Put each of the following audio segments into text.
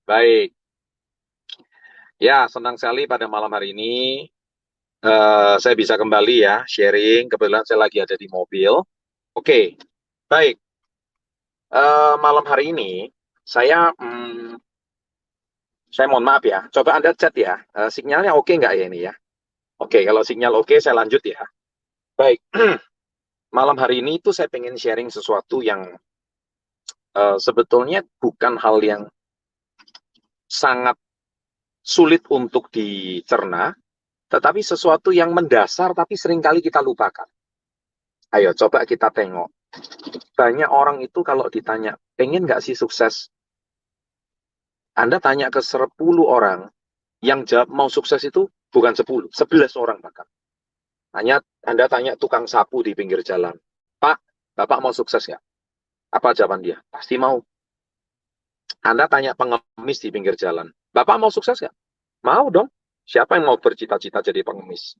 Baik. Ya, senang sekali pada malam hari ini saya bisa kembali ya sharing. Kebetulan saya lagi ada di mobil. Oke, baik. Malam hari ini saya mohon maaf ya. Coba Anda chat ya. Sinyalnya oke nggak ya ini ya? Oke, kalau sinyal oke saya lanjut ya. Baik. Malam hari ini tuh saya pengen sharing sesuatu yang sebetulnya bukan hal yang sangat sulit untuk dicerna, tetapi sesuatu yang mendasar tapi seringkali kita lupakan. Ayo coba kita tengok. Banyak orang itu kalau ditanya, pengen nggak sih sukses? Anda tanya ke 10 orang, yang jawab mau sukses itu bukan 10, 11 orang bahkan. Anda tanya tukang sapu di pinggir jalan, Pak, Bapak mau sukses nggak? Apa jawaban dia? Pasti mau. Anda tanya pengemis di pinggir jalan, Bapak mau sukses nggak? Mau dong. Siapa yang mau bercita-cita jadi pengemis?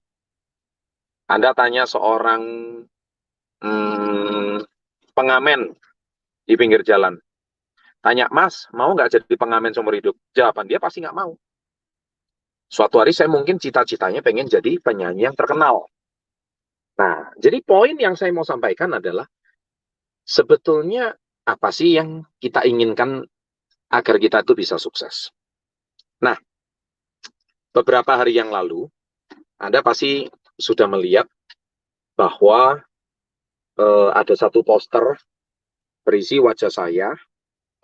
Anda tanya seorang hmm, pengamen di pinggir jalan, tanya, Mas, mau nggak jadi pengamen seumur hidup? Jawaban dia pasti nggak mau. Suatu hari saya mungkin cita-citanya pengen jadi penyanyi yang terkenal. Nah, jadi poin yang saya mau sampaikan adalah sebetulnya apa sih yang kita inginkan agar kita itu bisa sukses. Nah, beberapa hari yang lalu, Anda pasti sudah melihat bahwa ada satu poster berisi wajah saya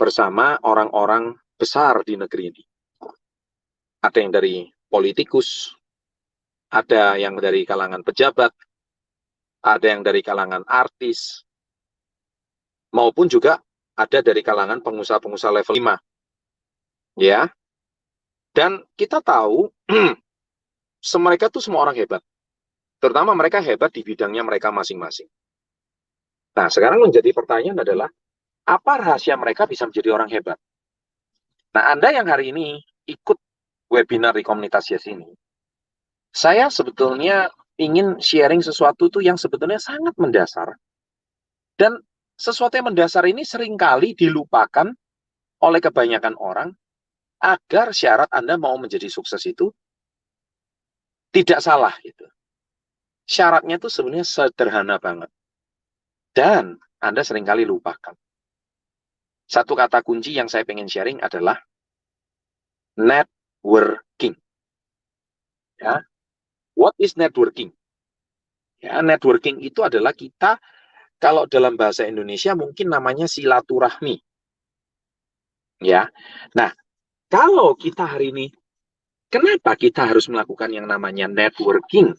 bersama orang-orang besar di negeri ini. Ada yang dari politikus, ada yang dari kalangan pejabat, ada yang dari kalangan artis, maupun juga ada dari kalangan pengusaha-pengusaha level 5. Ya. Dan kita tahu mereka tuh semua orang hebat. Terutama mereka hebat di bidangnya mereka masing-masing. Nah, sekarang menjadi pertanyaan adalah, apa rahasia mereka bisa menjadi orang hebat? Nah, Anda yang hari ini ikut webinar di komunitas Yes ini, saya sebetulnya ingin sharing sesuatu tuh yang sebetulnya sangat mendasar. Dan sesuatu yang mendasar ini seringkali dilupakan oleh kebanyakan orang agar syarat Anda mau menjadi sukses itu tidak salah gitu. Syaratnya itu sebenarnya sederhana banget. Dan Anda seringkali lupakan. Satu kata kunci yang saya pengen sharing adalah networking. Ya, what is networking? Ya, networking itu adalah kita, kalau dalam bahasa Indonesia mungkin namanya silaturahmi. Ya, nah kalau kita hari ini, kenapa kita harus melakukan yang namanya networking?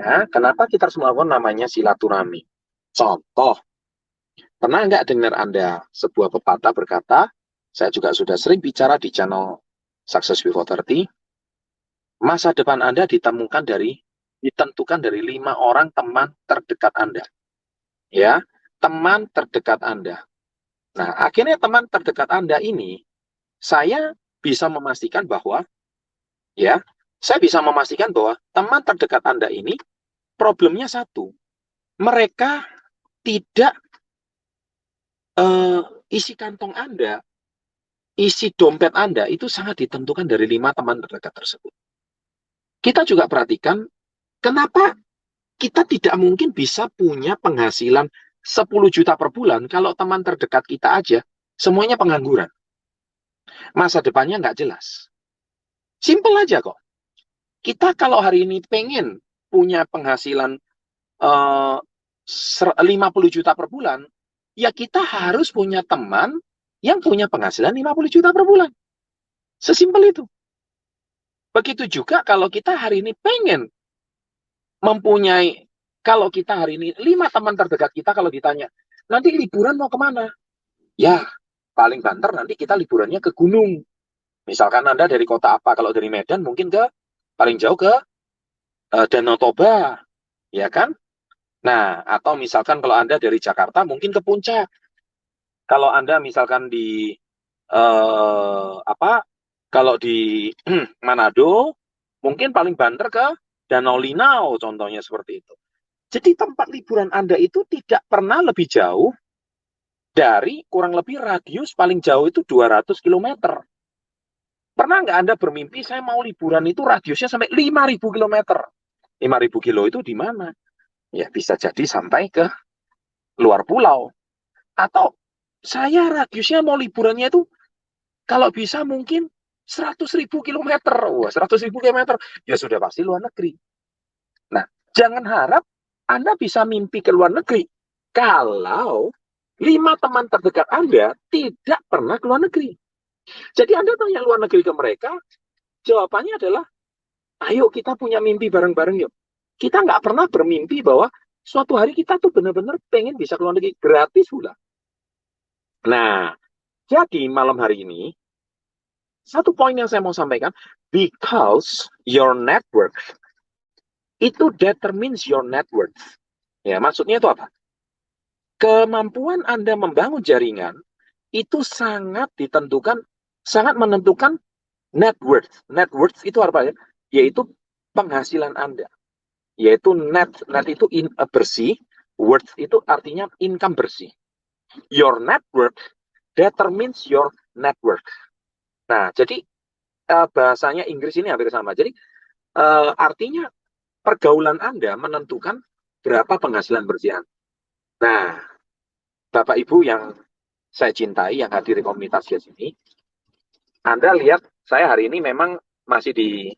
Ya, kenapa kita harus melakukan namanya silaturahmi? Contoh, pernah nggak dengar Anda sebuah pepatah berkata, saya juga sudah sering bicara di channel Success Before 30, masa depan Anda ditentukan dari 5 orang teman terdekat Anda. Ya, teman terdekat Anda. Nah, akhirnya teman terdekat Anda ini, saya bisa memastikan bahwa, ya, saya bisa memastikan bahwa teman terdekat Anda ini problemnya satu, mereka tidak eh, isi kantong Anda, isi dompet Anda itu sangat ditentukan dari 5 teman terdekat tersebut. Kita juga perhatikan kenapa kita tidak mungkin bisa punya penghasilan 10 juta per bulan kalau teman terdekat kita aja semuanya pengangguran. Masa depannya nggak jelas. Simple aja kok. Kita kalau hari ini pengen punya penghasilan eh, 50 juta per bulan, ya kita harus punya teman yang punya penghasilan 50 juta per bulan. Sesimpel itu. Begitu juga kalau kita hari ini pengen mempunyai, kalau kita hari ini 5 teman terdekat kita kalau ditanya, nanti liburan mau kemana? Ya, paling banter nanti kita liburannya ke gunung. Misalkan Anda dari kota apa? Kalau dari Medan mungkin ke paling jauh ke Danau Toba, ya kan? Nah, atau misalkan kalau Anda dari Jakarta mungkin ke Puncak. Kalau Anda misalkan di apa? Kalau di Manado mungkin paling banter ke Danau Linau contohnya seperti itu. Jadi tempat liburan Anda itu tidak pernah lebih jauh dari kurang lebih radius paling jauh itu 200 km. Pernah nggak Anda bermimpi saya mau liburan itu radiusnya sampai 5.000 kilometer? 5.000 kilo itu di mana? Ya bisa jadi sampai ke luar pulau. Atau saya radiusnya mau liburannya itu kalau bisa mungkin 100.000 kilometer. Wah, 100.000 kilometer. Ya sudah pasti luar negeri. Nah, jangan harap Anda bisa mimpi ke luar negeri kalau 5 teman terdekat Anda tidak pernah ke luar negeri. Jadi Anda tanya luar negeri ke mereka, jawabannya adalah, ayo kita punya mimpi bareng-bareng yuk. Kita nggak pernah bermimpi bahwa suatu hari kita tuh benar-benar pengen bisa ke luar negeri gratis pula. Nah, jadi malam hari ini, satu poin yang saya mau sampaikan, because your network, itu determines your net worth. Ya, maksudnya itu apa? Kemampuan Anda membangun jaringan itu sangat ditentukan, sangat menentukan net worth. Net worth itu apa ya? Yaitu penghasilan Anda. Yaitu net itu bersih, worth itu artinya income bersih. Your net worth determines your net worth. Nah, jadi bahasanya Inggris ini hampir sama. Jadi artinya pergaulan Anda menentukan berapa penghasilan bersih Anda. Nah, Bapak Ibu yang saya cintai, yang hadir di komunitas Yes ini, Anda lihat saya hari ini memang masih di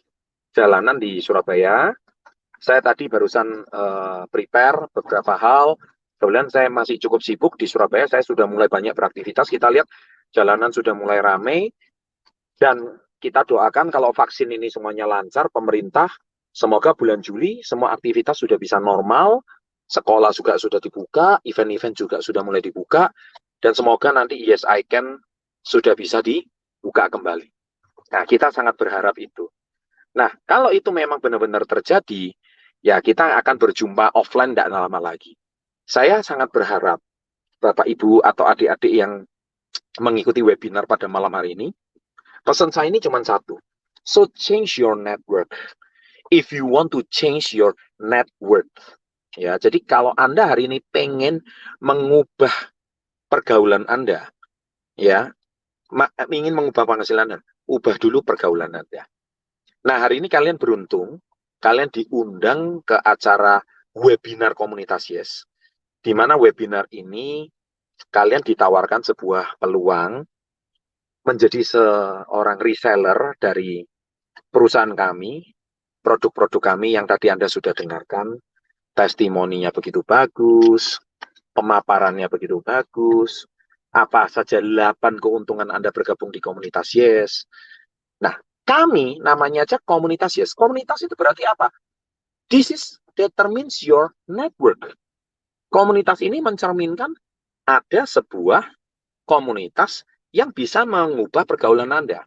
jalanan di Surabaya. Saya tadi barusan prepare beberapa hal. Kemudian saya masih cukup sibuk di Surabaya. Saya sudah mulai banyak beraktivitas. Kita lihat jalanan sudah mulai ramai. Dan kita doakan kalau vaksin ini semuanya lancar, pemerintah, semoga bulan Juli semua aktivitas sudah bisa normal. Sekolah juga sudah dibuka, event-event juga sudah mulai dibuka. Dan semoga nanti Yes I Can sudah bisa dibuka kembali. Nah, kita sangat berharap itu. Nah, kalau itu memang benar-benar terjadi, ya kita akan berjumpa offline tidak lama lagi. Saya sangat berharap Bapak, Ibu, atau adik-adik yang mengikuti webinar pada malam hari ini, pesan saya ini cuma satu. So, change your network. If you want to change your net worth. Ya, jadi kalau Anda hari ini pengen mengubah pergaulan Anda, ya, ingin mengubah penghasilan Anda, ubah dulu pergaulan Anda. Nah, hari ini kalian beruntung, kalian diundang ke acara webinar komunitas Yes, di mana webinar ini kalian ditawarkan sebuah peluang menjadi seorang reseller dari perusahaan kami, produk-produk kami yang tadi Anda sudah dengarkan, testimoninya begitu bagus, pemaparannya begitu bagus, apa saja 8 keuntungan Anda bergabung di komunitas Yes. Nah, kami namanya aja komunitas Yes. Komunitas itu berarti apa? This is determines your network. Komunitas ini mencerminkan ada sebuah komunitas yang bisa mengubah pergaulan Anda.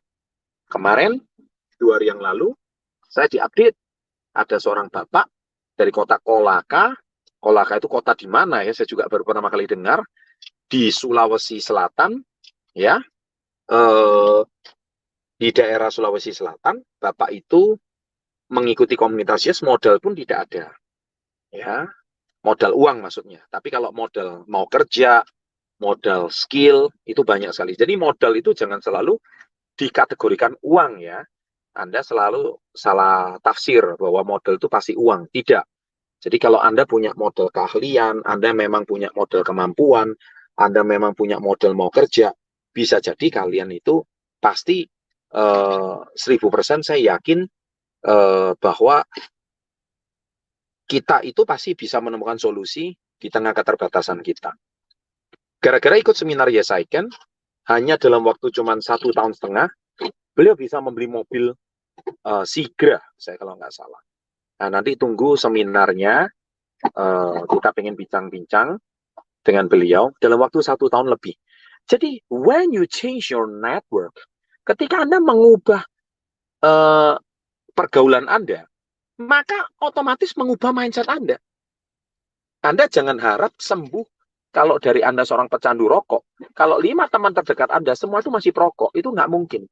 Kemarin, 2 hari yang lalu, saya diupdate ada seorang bapak dari kota Kolaka. Kolaka itu kota di mana ya? Saya juga baru pertama kali dengar. Di Sulawesi Selatan, ya. Di daerah Sulawesi Selatan, bapak itu mengikuti komunitas Yes, modal pun tidak ada. Ya, modal uang maksudnya. Tapi kalau modal mau kerja, modal skill, itu banyak sekali. Jadi modal itu jangan selalu dikategorikan uang ya. Anda selalu salah tafsir bahwa modal itu pasti uang. Tidak. Jadi kalau Anda punya modal keahlian, Anda memang punya modal kemampuan, Anda memang punya modal mau kerja, bisa jadi kalian itu pasti 1000% saya yakin bahwa kita itu pasti bisa menemukan solusi di tengah keterbatasan kita. Gara-gara ikut seminar Yes I Can, hanya dalam waktu cuma 1,5 tahun, beliau bisa membeli mobil Sigra, saya kalau nggak salah. Nah, nanti tunggu seminarnya, kita pengen bincang-bincang dengan beliau dalam waktu 1 tahun lebih. Jadi, when you change your network, ketika Anda mengubah pergaulan Anda, maka otomatis mengubah mindset Anda. Anda jangan harap sembuh kalau dari Anda seorang pecandu rokok. Kalau 5 teman terdekat Anda semua itu masih perokok, itu nggak mungkin.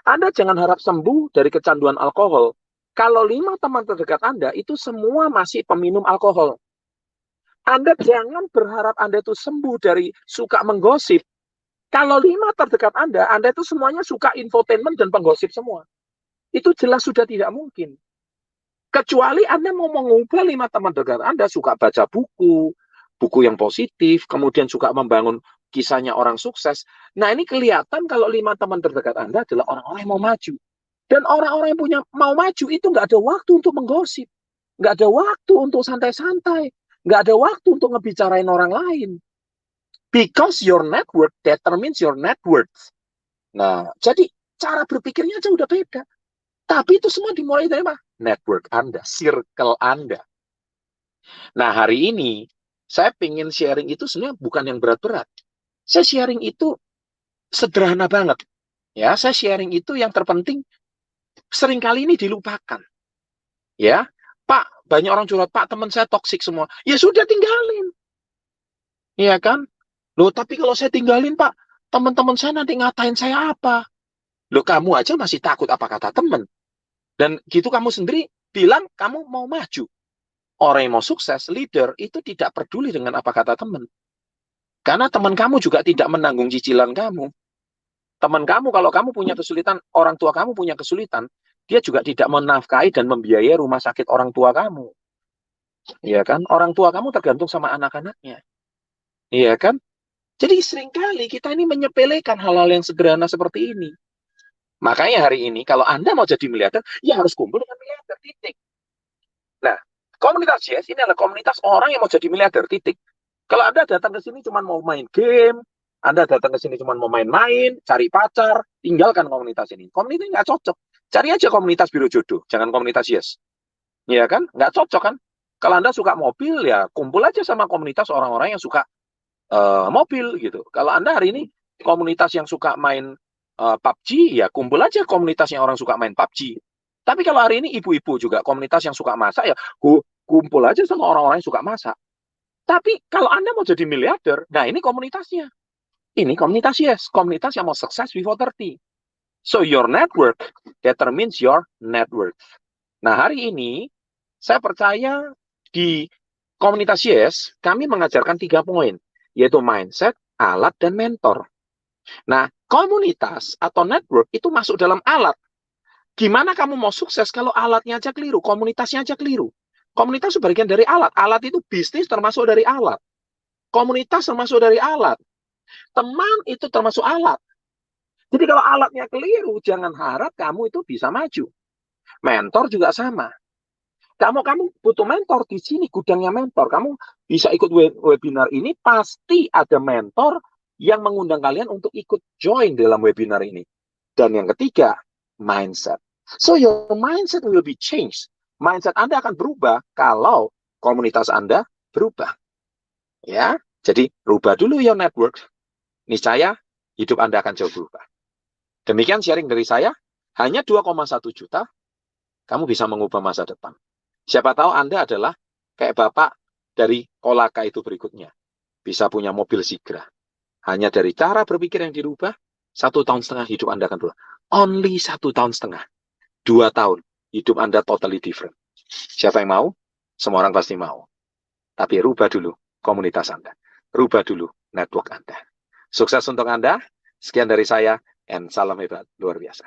Anda jangan harap sembuh dari kecanduan alkohol. Kalau 5 teman terdekat Anda itu semua masih peminum alkohol. Anda jangan berharap Anda itu sembuh dari suka menggosip. Kalau 5 terdekat Anda itu semuanya suka infotainment dan penggosip semua. Itu jelas sudah tidak mungkin. Kecuali Anda mau mengubah 5 teman dekat Anda, suka baca buku, buku yang positif, kemudian suka membangun kisahnya orang sukses. Nah, ini kelihatan kalau 5 teman terdekat Anda adalah orang-orang yang mau maju. Dan orang-orang yang punya mau maju itu nggak ada waktu untuk menggosip. Nggak ada waktu untuk santai-santai. Nggak ada waktu untuk ngebicarain orang lain. Because your network determines your net worth. Nah, jadi cara berpikirnya aja udah beda. Tapi itu semua dimulai dari apa? Network Anda, circle Anda. Nah, hari ini saya pengen sharing itu sebenarnya bukan yang berat-berat. Saya sharing itu sederhana banget. Ya, saya sharing itu yang terpenting seringkali ini dilupakan. Ya, Pak, banyak orang curhat, Pak, teman saya toksik semua. Ya sudah tinggalin. Iya kan? Loh, tapi kalau saya tinggalin, Pak, teman-teman saya nanti ngatain saya apa? Loh, kamu aja masih takut apa kata teman. Dan gitu kamu sendiri bilang kamu mau maju. Orang yang mau sukses, leader, itu tidak peduli dengan apa kata teman. Karena teman kamu juga tidak menanggung cicilan kamu. Teman kamu, kalau kamu punya kesulitan, orang tua kamu punya kesulitan, dia juga tidak menafkahi dan membiayai rumah sakit orang tua kamu. Iya kan? Orang tua kamu tergantung sama anak-anaknya. Iya kan? Jadi seringkali kita ini menyepelekan hal-hal yang sederhana seperti ini. Makanya hari ini kalau Anda mau jadi miliarder, ya harus kumpul dengan miliarder, titik. Nah, komunitas Yes ini adalah komunitas orang yang mau jadi miliarder, titik. Kalau Anda datang ke sini cuma mau main game, Anda datang ke sini cuma mau main-main, cari pacar, tinggalkan komunitas ini. Komunitas ini nggak cocok. Cari aja komunitas Biro Jodoh, jangan komunitas Yes. Iya kan? Nggak cocok kan? Kalau Anda suka mobil, ya kumpul aja sama komunitas orang-orang yang suka mobil gitu. Kalau Anda hari ini komunitas yang suka main PUBG, ya kumpul aja komunitasnya orang suka main PUBG. Tapi kalau hari ini ibu-ibu juga komunitas yang suka masak, ya kumpul aja sama orang-orang yang suka masak. Tapi kalau Anda mau jadi miliarder, nah ini komunitasnya. Ini komunitas Yes, komunitas yang mau sukses before 30. So your network determines your net worth. Nah hari ini saya percaya di komunitas Yes, kami mengajarkan 3 poin, yaitu mindset, alat, dan mentor. Nah, komunitas atau network itu masuk dalam alat. Gimana kamu mau sukses kalau alatnya aja keliru, komunitasnya aja keliru? Komunitas sebagian dari alat. Alat itu bisnis termasuk dari alat. Komunitas termasuk dari alat. Teman itu termasuk alat. Jadi kalau alatnya keliru, jangan harap kamu itu bisa maju. Mentor juga sama. Kamu butuh mentor di sini, gudangnya mentor. Kamu bisa ikut webinar ini, pasti ada mentor yang mengundang kalian untuk ikut join dalam webinar ini. Dan yang ketiga, mindset. So your mindset will be changed. Mindset Anda akan berubah kalau komunitas Anda berubah. Ya, jadi rubah dulu your network. Niscaya hidup Anda akan jauh berubah. Demikian sharing dari saya. Hanya 2,1 juta, kamu bisa mengubah masa depan. Siapa tahu Anda adalah kayak bapak dari Kolaka itu berikutnya. Bisa punya mobil Sigra. Hanya dari cara berpikir yang dirubah, 1,5 tahun hidup Anda akan berubah. Only 1,5 tahun. 2 tahun, hidup Anda totally different. Siapa yang mau? Semua orang pasti mau. Tapi rubah dulu komunitas Anda. Rubah dulu network Anda. Sukses untuk Anda. Sekian dari saya, and salam hebat luar biasa.